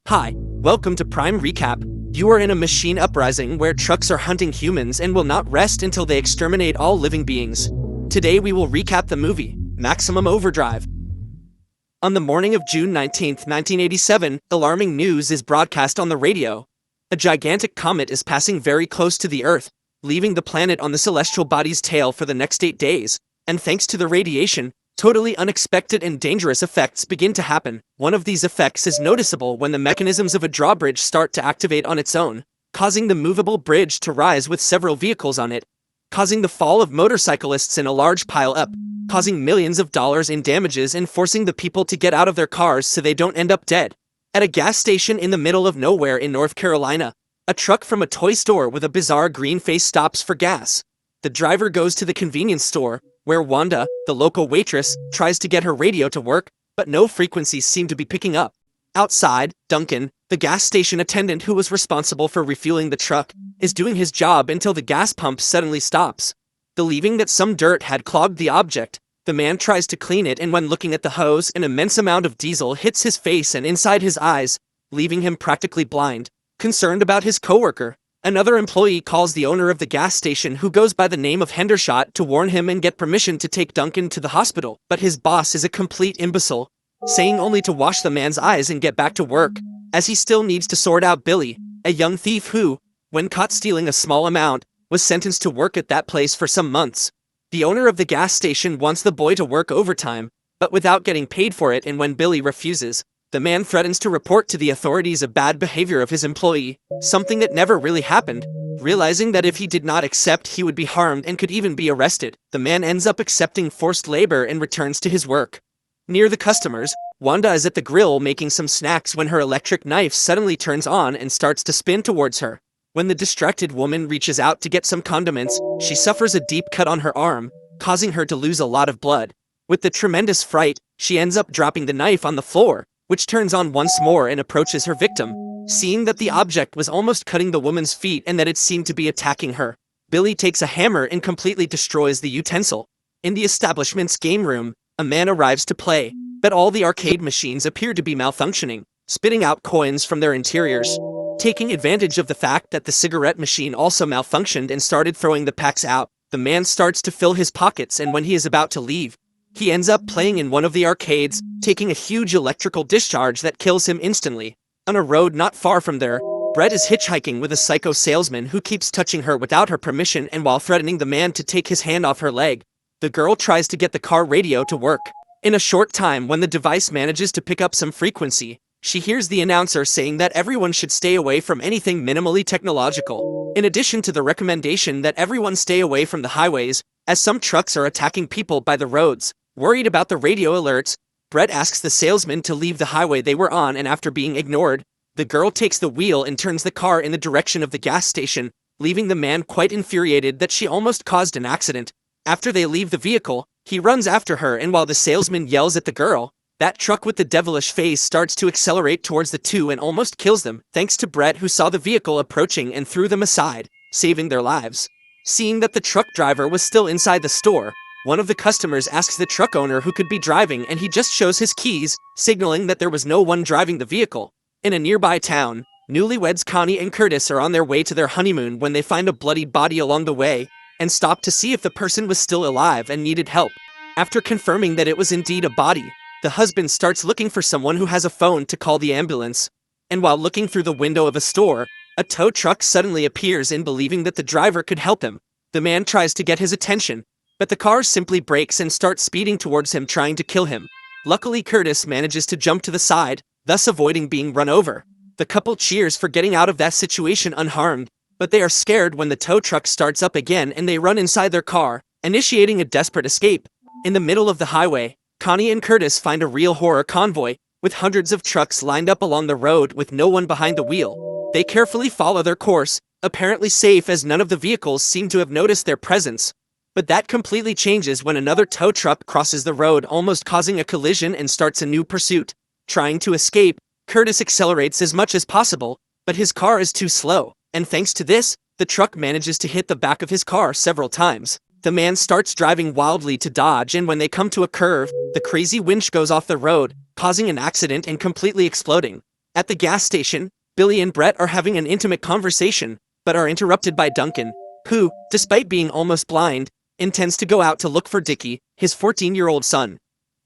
Hi, welcome to Prime Recap. You are in a machine uprising where trucks are hunting humans and will not rest until they exterminate all living beings. Today we will recap the movie, Maximum Overdrive. On the morning of June 19, 1987, alarming news is broadcast on the radio. A gigantic comet is passing very close to the Earth, leaving the planet on the celestial body's tail for the next 8 days, and thanks to the radiation, totally unexpected and dangerous effects begin to happen. One of these effects is noticeable when the mechanisms of a drawbridge start to activate on its own, causing the movable bridge to rise with several vehicles on it, causing the fall of motorcyclists in a large pile up, causing millions of dollars in damages and forcing the people to get out of their cars so they don't end up dead. At a gas station in the middle of nowhere in North Carolina, a truck from a toy store with a bizarre green face stops for gas. The driver goes to the convenience store, where Wanda, the local waitress, tries to get her radio to work, but no frequencies seem to be picking up. Outside, Duncan, the gas station attendant who was responsible for refueling the truck, is doing his job until the gas pump suddenly stops. Believing that some dirt had clogged the object, the man tries to clean it, and when looking at the hose, an immense amount of diesel hits his face and inside his eyes, leaving him practically blind. Concerned about his coworker, another employee calls the owner of the gas station, who goes by the name of Hendershot, to warn him and get permission to take Duncan to the hospital, but his boss is a complete imbecile, saying only to wash the man's eyes and get back to work, as he still needs to sort out Billy, a young thief who, when caught stealing a small amount, was sentenced to work at that place for some months. The owner of the gas station wants the boy to work overtime, but without getting paid for it, and when Billy refuses, the man threatens to report to the authorities a bad behavior of his employee, something that never really happened. Realizing that if he did not accept, he would be harmed and could even be arrested, the man ends up accepting forced labor and returns to his work. Near the customers, Wanda is at the grill making some snacks when her electric knife suddenly turns on and starts to spin towards her. When the distracted woman reaches out to get some condiments, she suffers a deep cut on her arm, causing her to lose a lot of blood. With the tremendous fright, she ends up dropping the knife on the floor, which turns on once more and approaches her victim. Seeing that the object was almost cutting the woman's feet and that it seemed to be attacking her, Billy takes a hammer and completely destroys the utensil. In the establishment's game room, a man arrives to play, but all the arcade machines appear to be malfunctioning, spitting out coins from their interiors. Taking advantage of the fact that the cigarette machine also malfunctioned and started throwing the packs out, the man starts to fill his pockets, and when he is about to leave, he ends up playing in one of the arcades, taking a huge electrical discharge that kills him instantly. On a road not far from there, Brett is hitchhiking with a psycho salesman who keeps touching her without her permission, and while threatening the man to take his hand off her leg, the girl tries to get the car radio to work. In a short time, when the device manages to pick up some frequency, she hears the announcer saying that everyone should stay away from anything minimally technological. In addition to the recommendation that everyone stay away from the highways, as some trucks are attacking people by the roads. Worried about the radio alerts, Brett asks the salesman to leave the highway they were on, and after being ignored, the girl takes the wheel and turns the car in the direction of the gas station, leaving the man quite infuriated that she almost caused an accident. After they leave the vehicle, he runs after her, and while the salesman yells at the girl, that truck with the devilish face starts to accelerate towards the two and almost kills them, thanks to Brett, who saw the vehicle approaching and threw them aside, saving their lives. Seeing that the truck driver was still inside the store, one of the customers asks the truck owner who could be driving, and he just shows his keys, signaling that there was no one driving the vehicle. In a nearby town, newlyweds Connie and Curtis are on their way to their honeymoon when they find a bloodied body along the way, and stop to see if the person was still alive and needed help. After confirming that it was indeed a body, the husband starts looking for someone who has a phone to call the ambulance. And while looking through the window of a store, a tow truck suddenly appears, and believing that the driver could help him, the man tries to get his attention, but the car simply brakes and starts speeding towards him, trying to kill him. Luckily, Curtis manages to jump to the side, thus avoiding being run over. The couple cheers for getting out of that situation unharmed, but they are scared when the tow truck starts up again and they run inside their car, initiating a desperate escape. In the middle of the highway, Connie and Curtis find a real horror convoy, with hundreds of trucks lined up along the road with no one behind the wheel. They carefully follow their course, apparently safe as none of the vehicles seem to have noticed their presence. But that completely changes when another tow truck crosses the road, almost causing a collision, and starts a new pursuit. Trying to escape, Curtis accelerates as much as possible, but his car is too slow, and thanks to this, the truck manages to hit the back of his car several times. The man starts driving wildly to dodge, and when they come to a curve, the crazy winch goes off the road, causing an accident and completely exploding. At the gas station, Billy and Brett are having an intimate conversation, but are interrupted by Duncan, who, despite being almost blind, intends to go out to look for Dickie, his 14-year-old son.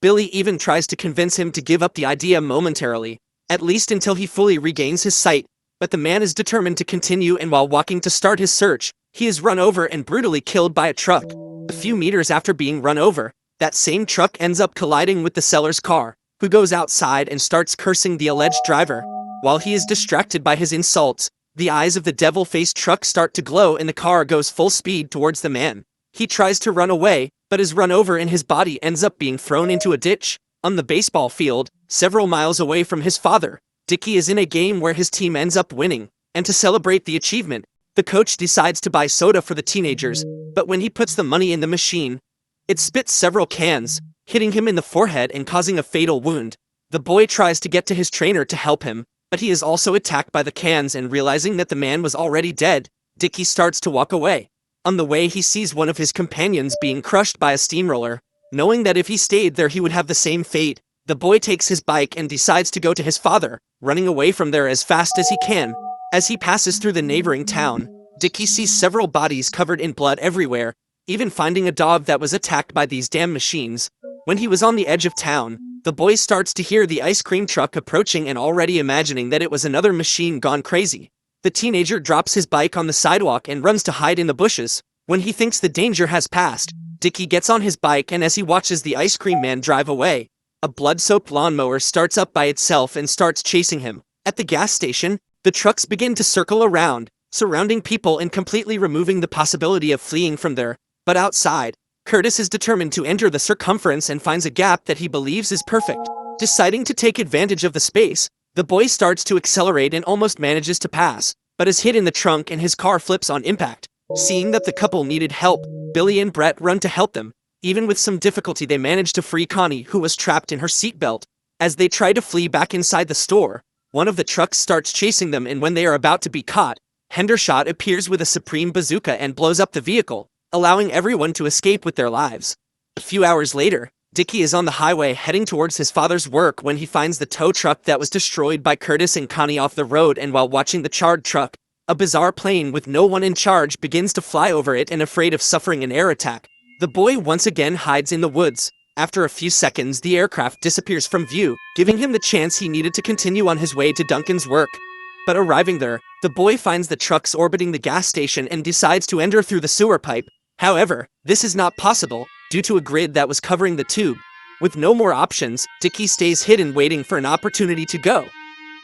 Billy even tries to convince him to give up the idea momentarily, at least until he fully regains his sight, but the man is determined to continue, and while walking to start his search, he is run over and brutally killed by a truck. A few meters after being run over, that same truck ends up colliding with the seller's car, who goes outside and starts cursing the alleged driver. While he is distracted by his insults, the eyes of the devil-faced truck start to glow and the car goes full speed towards the man. He tries to run away, but is run over and his body ends up being thrown into a ditch. On the baseball field, several miles away from his father, Dickie is in a game where his team ends up winning, and to celebrate the achievement, the coach decides to buy soda for the teenagers, but when he puts the money in the machine, it spits several cans, hitting him in the forehead and causing a fatal wound. The boy tries to get to his trainer to help him, but he is also attacked by the cans, and realizing that the man was already dead, Dickie starts to walk away. On the way, he sees one of his companions being crushed by a steamroller. Knowing that if he stayed there he would have the same fate, the boy takes his bike and decides to go to his father, running away from there as fast as he can. As he passes through the neighboring town, Dickie sees several bodies covered in blood everywhere, even finding a dog that was attacked by these damn machines. When he was on the edge of town, the boy starts to hear the ice cream truck approaching and already imagining that it was another machine gone crazy. The teenager drops his bike on the sidewalk and runs to hide in the bushes. When he thinks the danger has passed, Dickie gets on his bike, and as he watches the ice cream man drive away, a blood-soaked lawnmower starts up by itself and starts chasing him. At the gas station, the trucks begin to circle around, surrounding people and completely removing the possibility of fleeing from there. But outside, Curtis is determined to enter the circumference and finds a gap that he believes is perfect. Deciding to take advantage of the space, the boy starts to accelerate and almost manages to pass, but is hit in the trunk and his car flips on impact. Seeing that the couple needed help, Billy and Brett run to help them. Even with some difficulty they manage to free Connie, who was trapped in her seatbelt. As they try to flee back inside the store, one of the trucks starts chasing them, and when they are about to be caught, Hendershot appears with a supreme bazooka and blows up the vehicle, allowing everyone to escape with their lives. A few hours later, Dickie is on the highway heading towards his father's work when he finds the tow truck that was destroyed by Curtis and Connie off the road, and while watching the charred truck, a bizarre plane with no one in charge begins to fly over it, and afraid of suffering an air attack, the boy once again hides in the woods. After a few seconds, the aircraft disappears from view, giving him the chance he needed to continue on his way to Duncan's work. But arriving there, the boy finds the trucks orbiting the gas station and decides to enter through the sewer pipe. However, this is not possible, due to a grid that was covering the tube. With no more options, Dickie stays hidden waiting for an opportunity to go.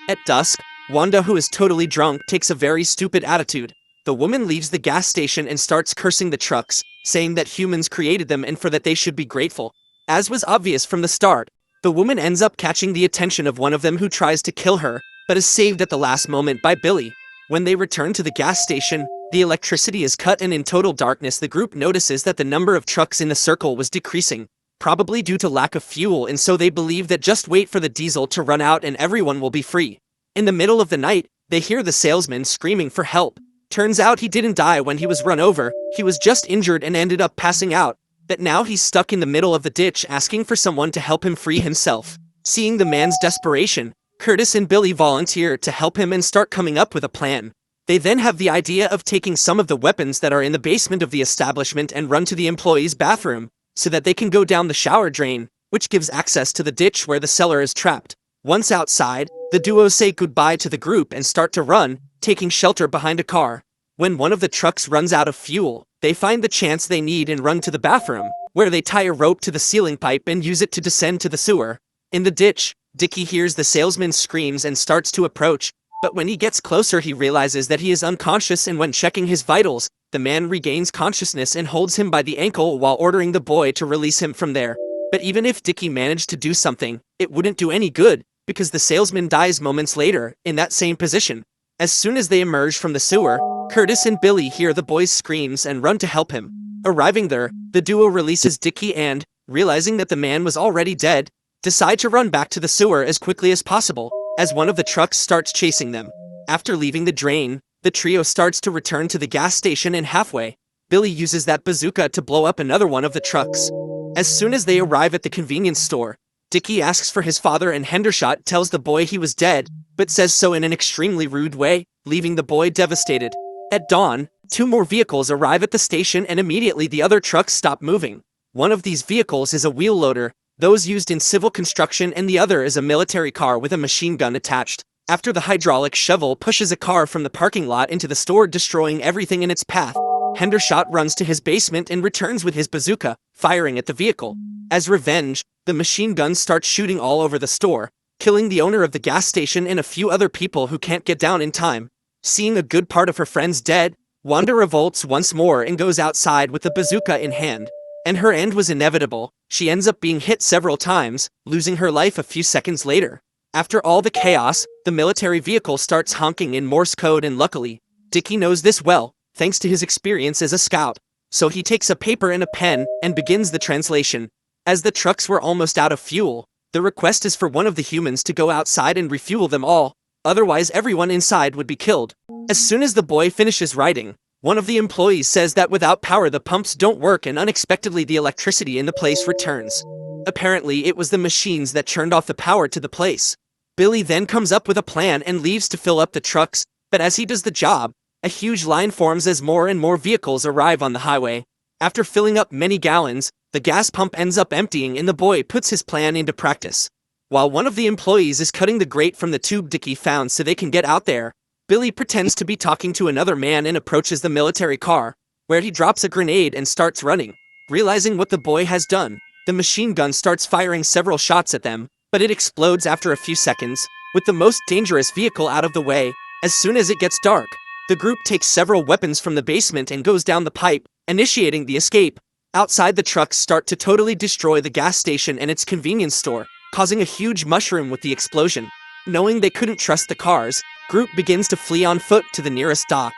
At dusk, Wanda, who is totally drunk, takes a very stupid attitude. The woman leaves the gas station and starts cursing the trucks, saying that humans created them and for that they should be grateful. As was obvious from the start, the woman ends up catching the attention of one of them, who tries to kill her, but is saved at the last moment by Billy. When they return to the gas station, the electricity is cut, and in total darkness the group notices that the number of trucks in the circle was decreasing, probably due to lack of fuel, and so they believe that just wait for the diesel to run out and everyone will be free. In the middle of the night, they hear the salesman screaming for help. Turns out he didn't die when he was run over, he was just injured and ended up passing out. But now he's stuck in the middle of the ditch asking for someone to help him free himself. Seeing the man's desperation, Curtis and Billy volunteer to help him and start coming up with a plan. They then have the idea of taking some of the weapons that are in the basement of the establishment and run to the employee's bathroom, so that they can go down the shower drain, which gives access to the ditch where the seller is trapped. Once outside, the duo say goodbye to the group and start to run, taking shelter behind a car. When one of the trucks runs out of fuel, they find the chance they need and run to the bathroom, where they tie a rope to the ceiling pipe and use it to descend to the sewer. In the ditch, Dickie hears the salesman's screams and starts to approach, but when he gets closer he realizes that he is unconscious, and when checking his vitals, the man regains consciousness and holds him by the ankle while ordering the boy to release him from there. But even if Dickie managed to do something, it wouldn't do any good, because the salesman dies moments later, in that same position. As soon as they emerge from the sewer, Curtis and Billy hear the boy's screams and run to help him. Arriving there, the duo releases Dickie and, realizing that the man was already dead, decide to run back to the sewer as quickly as possible, as one of the trucks starts chasing them. After leaving the drain, the trio starts to return to the gas station, and halfway, Billy uses that bazooka to blow up another one of the trucks. As soon as they arrive at the convenience store, Dickie asks for his father and Hendershot tells the boy he was dead, but says so in an extremely rude way, leaving the boy devastated. At dawn, 2 more vehicles arrive at the station and immediately the other trucks stop moving. One of these vehicles is a wheel loader, those used in civil construction, and the other is a military car with a machine gun attached. After the hydraulic shovel pushes a car from the parking lot into the store, destroying everything in its path, Hendershot runs to his basement and returns with his bazooka, firing at the vehicle. As revenge, the machine gun starts shooting all over the store, killing the owner of the gas station and a few other people who can't get down in time. Seeing a good part of her friends dead, Wanda revolts once more and goes outside with the bazooka in hand. And her end was inevitable. She ends up being hit several times, losing her life a few seconds later. After all the chaos, the military vehicle starts honking in Morse code, and luckily, Dickie knows this well, thanks to his experience as a scout. So he takes a paper and a pen and begins the translation. As the trucks were almost out of fuel, the request is for one of the humans to go outside and refuel them all, otherwise everyone inside would be killed. As soon as the boy finishes writing, one of the employees says that without power the pumps don't work, and unexpectedly the electricity in the place returns. Apparently it was the machines that turned off the power to the place. Billy then comes up with a plan and leaves to fill up the trucks, but as he does the job, a huge line forms as more and more vehicles arrive on the highway. After filling up many gallons, the gas pump ends up emptying and the boy puts his plan into practice. While one of the employees is cutting the grate from the tube Dickie found so they can get out there, Billy pretends to be talking to another man and approaches the military car, where he drops a grenade and starts running. Realizing what the boy has done, the machine gun starts firing several shots at them, but it explodes after a few seconds, with the most dangerous vehicle out of the way. As soon as it gets dark, the group takes several weapons from the basement and goes down the pipe, initiating the escape. Outside, the trucks start to totally destroy the gas station and its convenience store, causing a huge mushroom with the explosion. Knowing they couldn't trust the cars, group begins to flee on foot to the nearest dock,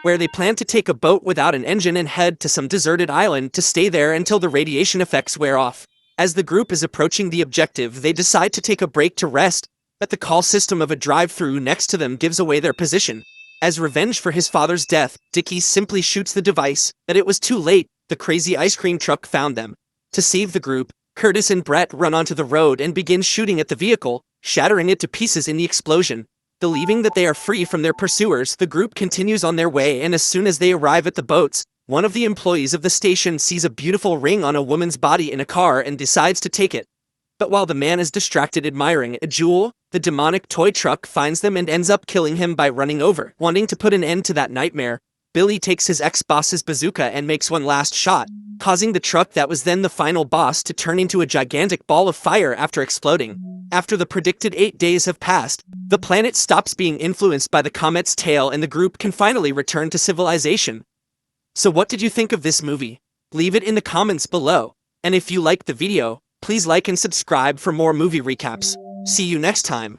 where they plan to take a boat without an engine and head to some deserted island to stay there until the radiation effects wear off. As the group is approaching the objective, they decide to take a break to rest, but the call system of a drive-thru next to them gives away their position. As revenge for his father's death, Dickie simply shoots the device, but it was too late. The crazy ice cream truck found them. To save the group, Curtis and Brett run onto the road and begin shooting at the vehicle, shattering it to pieces in the explosion. Believing that they are free from their pursuers, the group continues on their way, and as soon as they arrive at the boats, one of the employees of the station sees a beautiful ring on a woman's body in a car and decides to take it. But while the man is distracted admiring a jewel, the demonic toy truck finds them and ends up killing him by running over. Wanting to put an end to that nightmare, Billy takes his ex-boss's bazooka and makes one last shot, causing the truck that was then the final boss to turn into a gigantic ball of fire after exploding. After the predicted 8 days have passed, the planet stops being influenced by the comet's tail and the group can finally return to civilization. So what did you think of this movie? Leave it in the comments below. And if you liked the video, please like and subscribe for more movie recaps. See you next time.